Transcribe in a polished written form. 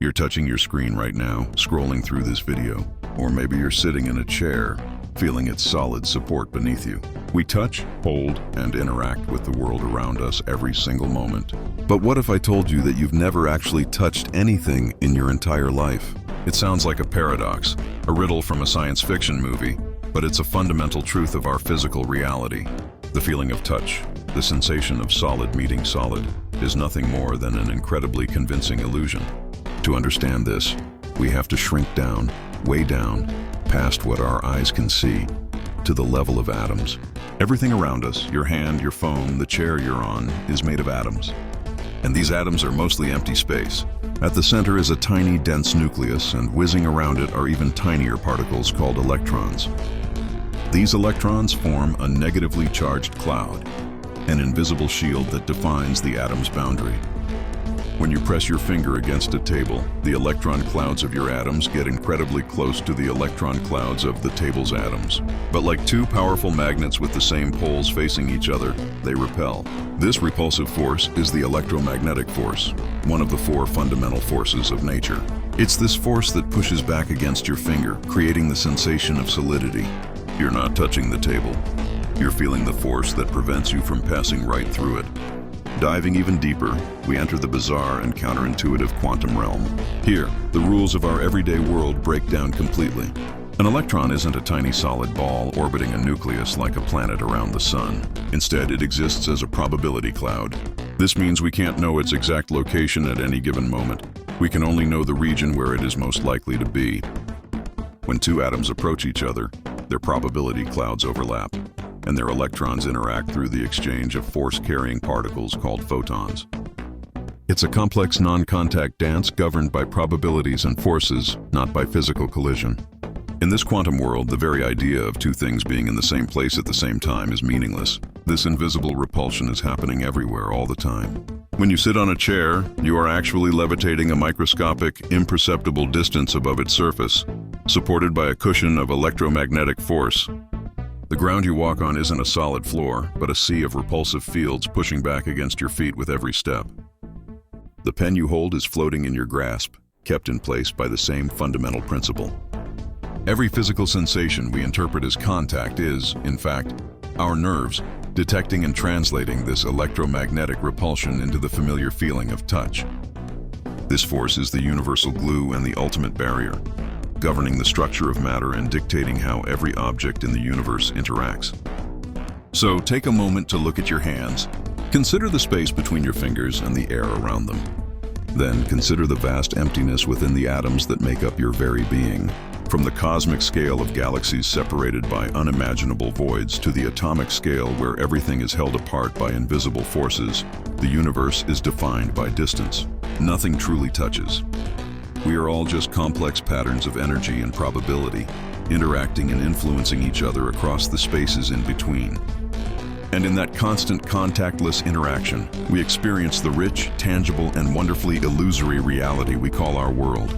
You're touching your screen right now, scrolling through this video. Or maybe you're sitting in a chair, feeling its solid support beneath you. We touch, hold, and interact with the world around us every single moment. But what if I told you that you've never actually touched anything in your entire life? It sounds like a paradox, a riddle from a science fiction movie, but it's a fundamental truth of our physical reality. The feeling of touch, the sensation of solid meeting solid, is nothing more than an incredibly convincing illusion. To understand this, we have to shrink down, way down, past what our eyes can see, to the level of atoms. Everything around us, your hand, your phone, the chair you're on, is made of atoms. And these atoms are mostly empty space. At the center is a tiny, dense nucleus, and whizzing around it are even tinier particles called electrons. These electrons form a negatively charged cloud, an invisible shield that defines the atom's boundary. When you press your finger against a table, the electron clouds of your atoms get incredibly close to the electron clouds of the table's atoms. But like two powerful magnets with the same poles facing each other, they repel. This repulsive force is the electromagnetic force, one of the four fundamental forces of nature. It's this force that pushes back against your finger, creating the sensation of solidity. You're not touching the table. You're feeling the force that prevents you from passing right through it. Diving even deeper, we enter the bizarre and counterintuitive quantum realm. Here, the rules of our everyday world break down completely. An electron isn't a tiny solid ball orbiting a nucleus like a planet around the sun. Instead, it exists as a probability cloud. This means we can't know its exact location at any given moment. We can only know the region where it is most likely to be. When two atoms approach each other, their probability clouds overlap, and their electrons interact through the exchange of force-carrying particles called photons. It's a complex non-contact dance governed by probabilities and forces, not by physical collision. In this quantum world, the very idea of two things being in the same place at the same time is meaningless. This invisible repulsion is happening everywhere all the time. When you sit on a chair, you are actually levitating a microscopic, imperceptible distance above its surface, supported by a cushion of electromagnetic force. The ground you walk on isn't a solid floor, but a sea of repulsive fields pushing back against your feet with every step. The pen you hold is floating in your grasp, kept in place by the same fundamental principle. Every physical sensation we interpret as contact is, in fact, our nerves detecting and translating this electromagnetic repulsion into the familiar feeling of touch. This force is the universal glue and the ultimate barrier, governing the structure of matter and dictating how every object in the universe interacts. So take a moment to look at your hands. Consider the space between your fingers and the air around them. Then consider the vast emptiness within the atoms that make up your very being. From the cosmic scale of galaxies separated by unimaginable voids to the atomic scale where everything is held apart by invisible forces, the universe is defined by distance. Nothing truly touches. We are all just complex patterns of energy and probability, interacting and influencing each other across the spaces in between. And in that constant contactless interaction, we experience the rich, tangible, and wonderfully illusory reality we call our world.